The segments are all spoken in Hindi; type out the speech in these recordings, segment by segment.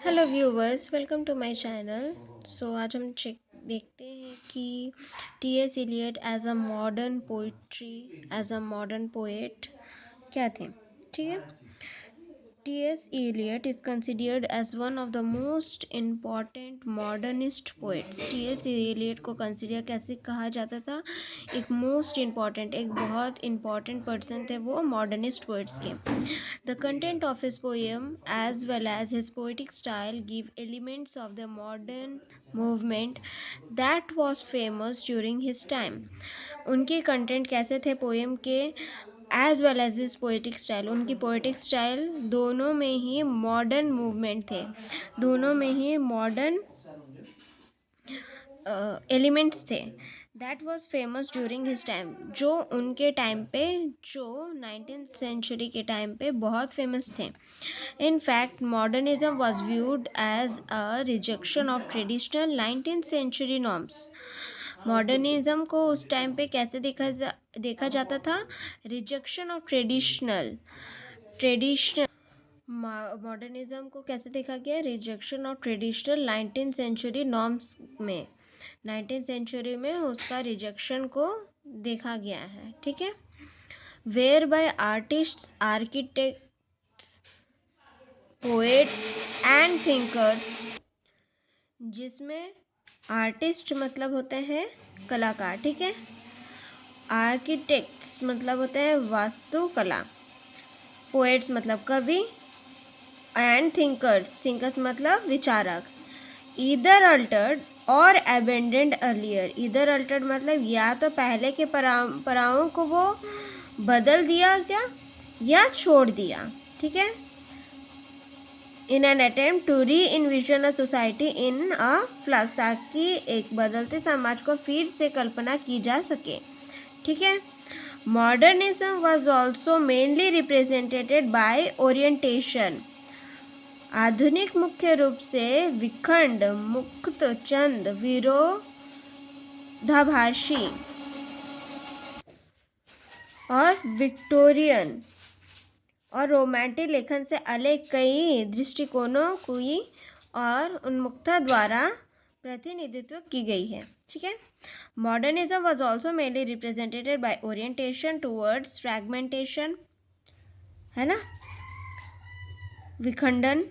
Hello viewers, welcome to my channel. So आज हम देखते हैं कि T S. Eliot as a modern poetry, as a modern poet क्या थे। ठीक है। T.S. Eliot is considered as one of the most important modernist poets. T.S. Eliot को कंसिडर कैसे कहा जाता था? एक मोस्ट इम्पॉर्टेंट, एक बहुत इम्पॉर्टेंट पर्सन थे वो मॉडर्निस्ट पोइट्स के। The content of his poem as well as his poetic style give elements of the modern movement that was famous during his time. उनके कंटेंट कैसे थे पोएम के, as well as his poetic style, उनकी पोएटिक स्टाइल दोनों में ही मॉडर्न मूवमेंट थे, दोनों में ही मॉडर्न एलिमेंट्स थे। That was famous during his time, जो उनके टाइम पे, जो 19th सेंचुरी के टाइम पे बहुत फेमस थे। In fact modernism was viewed as a rejection of traditional 19th century norms. Modernism को उस टाइम पे कैसे देखा जाता था? रिजेक्शन ऑफ ट्रेडिशनल मॉडर्निज्म को कैसे देखा गया? Rejection of traditional 19th century norms में, 19th सेंचुरी में उसका रिजेक्शन को देखा गया है। ठीक है। Were by artists, architects, poets and thinkers, जिसमें आर्टिस्ट मतलब होते हैं कलाकार। ठीक है। आर्किटेक्ट्स मतलब होते हैं वास्तुकला, पोएट्स मतलब कवि, एंड थिंकर्स मतलब विचारक। ईदर अल्टर्ड और अबेंडेंड अर्लियर, ईदर अल्टर्ड मतलब या तो पहले के परंपराओं को वो बदल दिया गया या छोड़ दिया। ठीक है। In an attempt to re envision a society in a flux, ताकि एक बदलते समाज को फिर से कल्पना की जा सके। ठीक है। Modernism was also mainly represented by orientation. आधुनिक मुख्य रूप से विखंड, मुक्त, चंद, विरोधाभासी और विक्टोरियन और रोमांटिक लेखन से अलग कई दृष्टिकोणों की और उन्मुखता द्वारा प्रतिनिधित्व की गई है। ठीक है। Modernism was also mainly represented by orientation towards fragmentation, है ना, विखंडन,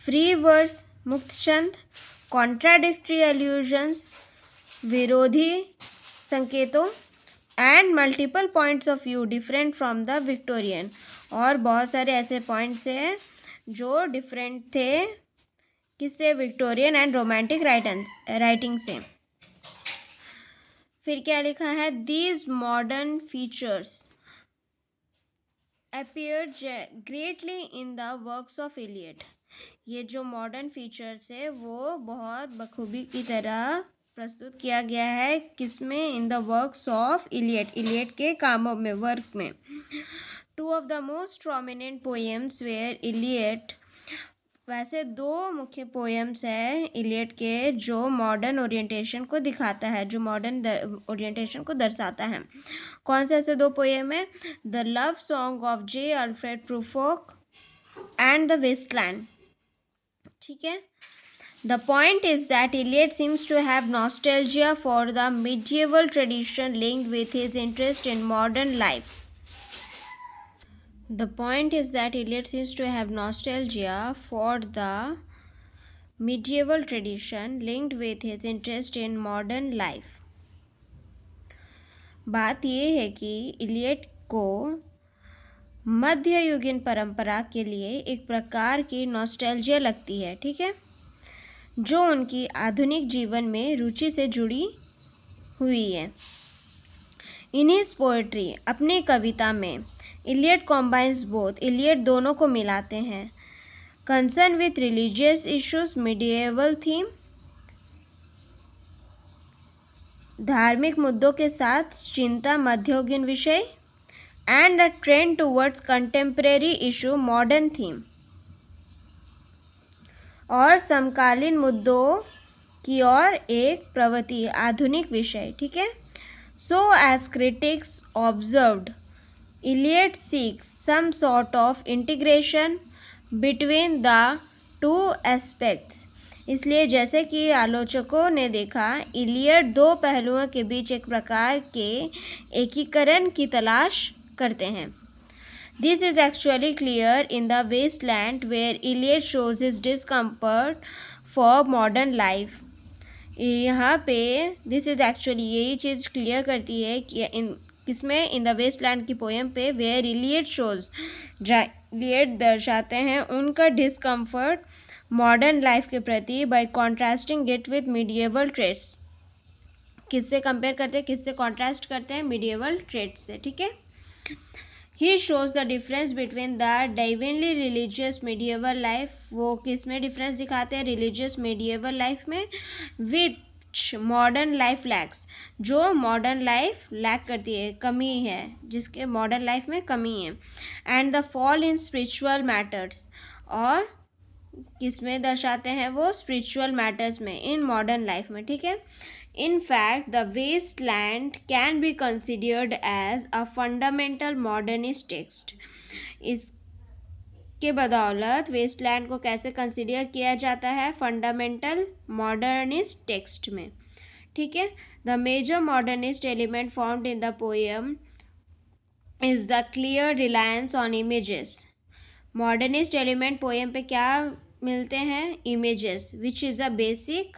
फ्री वर्स, मुक्तचंद, कॉन्ट्राडिक्टरी एल्यूजन्स, विरोधी संकेतों, and multiple points of view different from the Victorian, और बहुत सारे ऐसे पॉइंट्स हैं जो डिफरेंट थे किससे? विक्टोरियन एंड रोमांटिक राइटिंग से। फिर क्या लिखा है? These modern features appeared greatly in the works of Eliot. ये जो मॉडर्न फीचर्स है वो बहुत बखूबी की तरह प्रस्तुत किया गया है किसमें? In the works of Eliot, Eliot के कामों में, वर्क में। Two of the most prominent poems were Eliot, वैसे दो मुख्य पोएम्स हैं इलियट के जो मॉडर्न ओरिएंटेशन को दिखाता है, जो मॉडर्न ओरिएंटेशन को दर्शाता है। कौन से ऐसे दो पोएम है? The love song of J Alfred Prufrock and the waste land. ठीक है। The point is that Eliot seems to have nostalgia for the medieval tradition linked with his interest in modern life. The point is that Eliot seems to have nostalgia for the medieval tradition linked with his interest in modern life. बात यह है कि इलियट को मध्ययुगीन परंपरा के लिए एक प्रकार की नॉस्टैल्जिया लगती है। ठीक है। जो उनकी आधुनिक जीवन में रुचि से जुड़ी हुई है। इन हिज पोएट्री, अपनी कविता में इलियट कॉम्बाइंस बोथ, इलियट दोनों को मिलाते हैं। Concern with religious issues, medieval theme, धार्मिक मुद्दों के साथ चिंता, मध्ययुगीन विषय, and a trend towards contemporary issue, modern theme, और समकालीन मुद्दों की ओर एक प्रवृत्ति, आधुनिक विषय। ठीक है। So as critics observed, Eliot seeks some sort of integration between the two aspects. इसलिए जैसे कि आलोचकों ने देखा, इलियड दो पहलुओं के बीच एक प्रकार के एकीकरण की तलाश करते हैं। This is actually clear in the wasteland where Eliot shows his discomfort for modern life. यहाँ पे दिस इज एक्चुअली यही चीज़ क्लियर करती है कि किसमें, इन द वेस्टलैंड की पोएम पे, वेयर इलियट शोज, इलियट दर्शाते हैं उनका डिस्कम्फर्ट मॉडर्न लाइफ के प्रति by contrasting it with medieval trades. किससे कंपेयर करते हैं, किससे कॉन्ट्रास्ट करते हैं, मीडिएवल ट्रेड्स से, ठीक है। He shows the difference between the divinely religious medieval life, वो किस में डिफरेंस दिखाते हैं, रिलीजियस medieval life में, which modern life lacks, जो मॉडर्न लाइफ लैक करती है, कमी है, जिसके मॉडर्न लाइफ में कमी है, and the fall in spiritual matters, और किस में दर्शाते हैं वो, स्पिरिचुअल मैटर्स में, इन मॉडर्न लाइफ में, ठीक है। In fact, the wasteland can be considered as a fundamental modernist text. इसके बदौलत वेस्टलैंड को कैसे कंसिडर किया जाता है, फंडामेंटल मॉडर्निस्ट टेक्स्ट में, ठीक है। The major modernist element formed in the poem is the clear reliance on images. Modernist element poem पे क्या मिलते हैं, images, which is a basic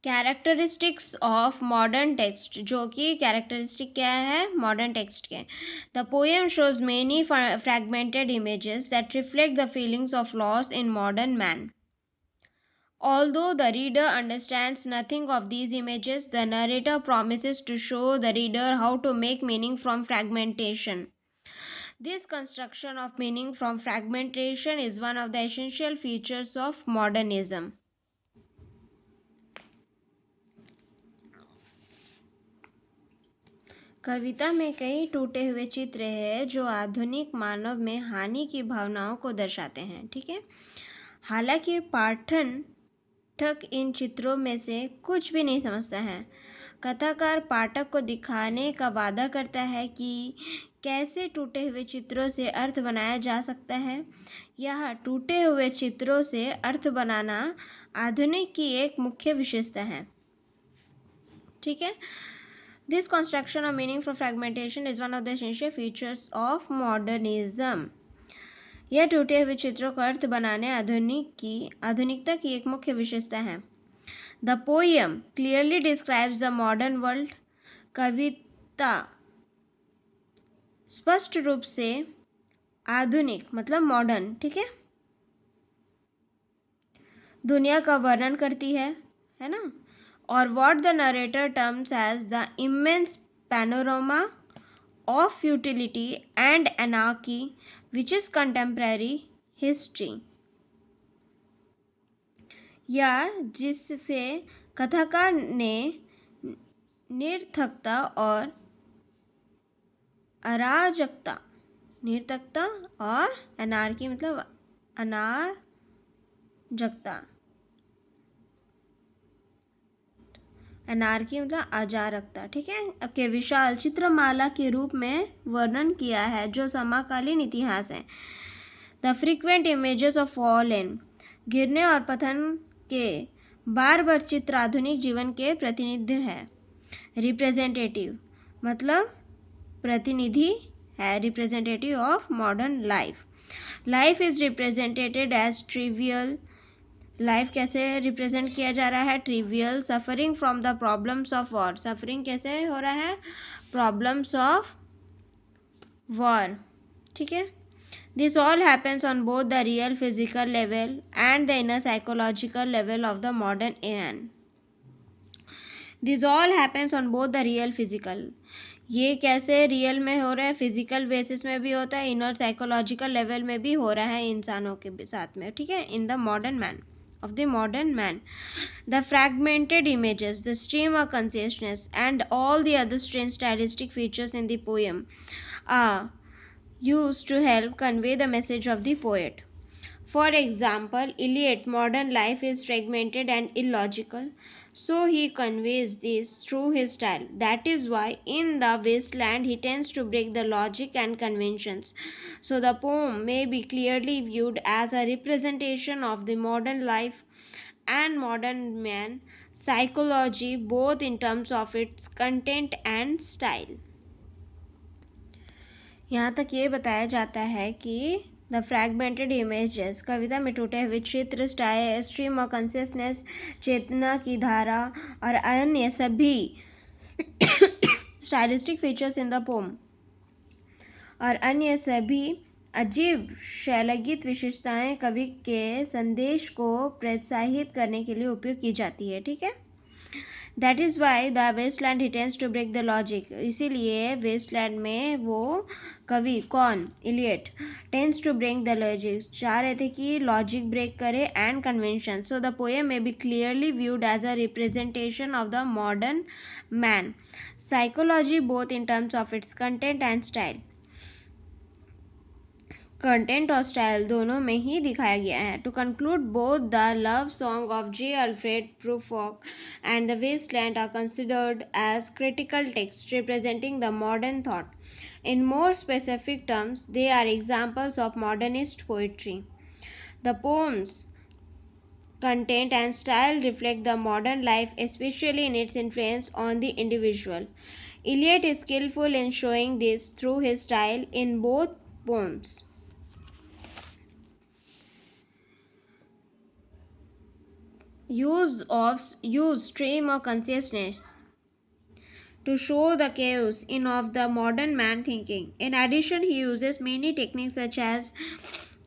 characteristics of modern text, जो कि कैरेक्टरिस्टिक क्या है मॉडर्न टेक्स्ट के। The poem shows many fragmented images that reflect the feelings of loss in modern man. Although the reader understands nothing of these images, the narrator promises to show the reader how to make meaning from fragmentation. This construction of meaning from fragmentation is one of the essential features of modernism. कविता में कई टूटे हुए चित्र हैं जो आधुनिक मानव में हानि की भावनाओं को दर्शाते हैं, ठीक है। हालांकि पाठक इन चित्रों में से कुछ भी नहीं समझता है। कथाकार पाठक को दिखाने का वादा करता है कि कैसे टूटे हुए चित्रों से अर्थ बनाया जा सकता है। यह टूटे हुए चित्रों से अर्थ बनाना आधुनिक की एक मुख्य विशेषता है, ठीक है। This construction of meaning from fragmentation is one of the essential features of modernism. यह टूटे हुए चित्रों का अर्थ बनाने आधुनिकता की एक मुख्य विशेषता है। The poem clearly describes the modern world. कविता स्पष्ट रूप से आधुनिक मतलब मॉडर्न, ठीक है, दुनिया का वर्णन करती है ना, or what the narrator terms as the immense panorama of futility and anarchy which is contemporary history, या जिससे कथाकार ने निरर्थकता और अराजकता, निरर्थकता और अनार्की मतलब अनाजकता, अनार्की मतलब अजारकता, ठीक है, के विशाल चित्रमाला के रूप में वर्णन किया है जो समकालीन इतिहास है। The frequent images of fallen, गिरने और पतन के बार बार चित्र आधुनिक जीवन के प्रतिनिधि है। रिप्रेजेंटेटिव मतलब प्रतिनिधि है, representative of modern life. Life is represented as trivial, life कैसे रिप्रेजेंट किया जा रहा है, trivial, suffering from the problems of war, suffering कैसे हो रहा है, प्रॉब्लम्स ऑफ वॉर, ठीक है। This all happens on both the real physical level and the inner psychological level of the modern an. This all happens on both the real physical, ये कैसे रियल में हो रहा है, फिजिकल बेसिस में भी होता है, इनर साइकोलॉजिकल लेवल में भी हो रहा है इंसानों के साथ में, ठीक है, in the modern man, of the modern man. The fragmented images, the stream of consciousness, and all the other strange stylistic features in the poem are used to help convey the message of the poet. For example, Eliot, modern life is fragmented and illogical. So he conveys this through his style. That is why in the wasteland he tends to break the logic and conventions. So the poem may be clearly viewed as a representation of the modern life and modern man psychology, both in terms of its content and style. यहाँ तक ये बताया जाता है कि द फ्रैगमेंटेड इमेजेस कविता में टूटे हुए चित्र स्ट्रीम ऑफ कॉन्शियसनेस चेतना की धारा और अन्य सभी stylistic features in the pome और अन्य सभी अजीब शैलगीत विशेषताएं कवि के संदेश को प्रोत्साहित करने के लिए उपयोग की जाती है. ठीक है. That is why the waste land he tends to break the logic. इसीलिए वेस्टलैंड में वो कवि कौन Eliot tends to break the logic चाह रहे थे कि लॉजिक ब्रेक करे and convention. So the poem में be clearly viewed as a representation of the modern man psychology both in terms of its content and style. Content और स्टाइल दोनों में ही दिखाया गया है. To conclude both the love song of J Alfred Prufrock and the waste land are considered as critical text representing the modern thought. In more specific terms, they are examples of modernist poetry. The poems' content and style reflect the modern life, especially in its influence on the individual. Eliot is skillful in showing this through his style in both poems. Use stream of consciousness to show the chaos in of the modern man thinking. In addition, he uses many techniques such as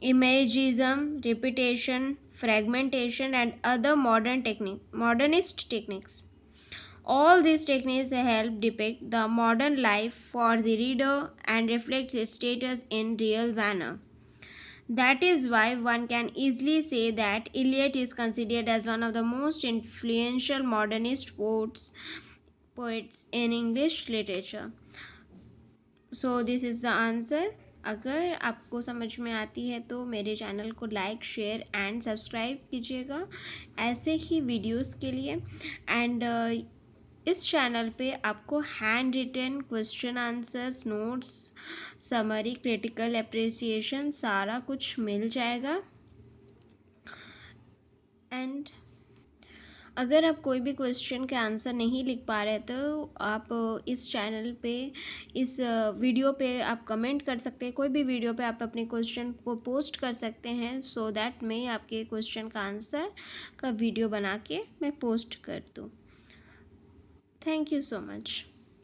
imagism, repetition, fragmentation, and other modernist techniques. All these techniques help depict the modern life for the reader and reflect its status in real manner. That is why one can easily say that Eliot is considered as one of the most influential modernist poets in English literature. So this is the answer. अगर आपको समझ में आती है तो मेरे चैनल को लाइक शेयर एंड सब्सक्राइब कीजिएगा ऐसे ही वीडियोस के लिए. एंड इस चैनल पे आपको handwritten question answers notes summary critical appreciation सारा कुछ मिल जाएगा. एंड अगर आप कोई भी क्वेश्चन के आंसर नहीं लिख पा रहे तो आप इस चैनल पे इस वीडियो पे आप कमेंट कर सकते हैं. कोई भी वीडियो पे आप अपने क्वेश्चन को पोस्ट कर सकते हैं सो दैट मैं आपके क्वेश्चन का आंसर का वीडियो बना के मैं पोस्ट कर दूँ. Thank you so much.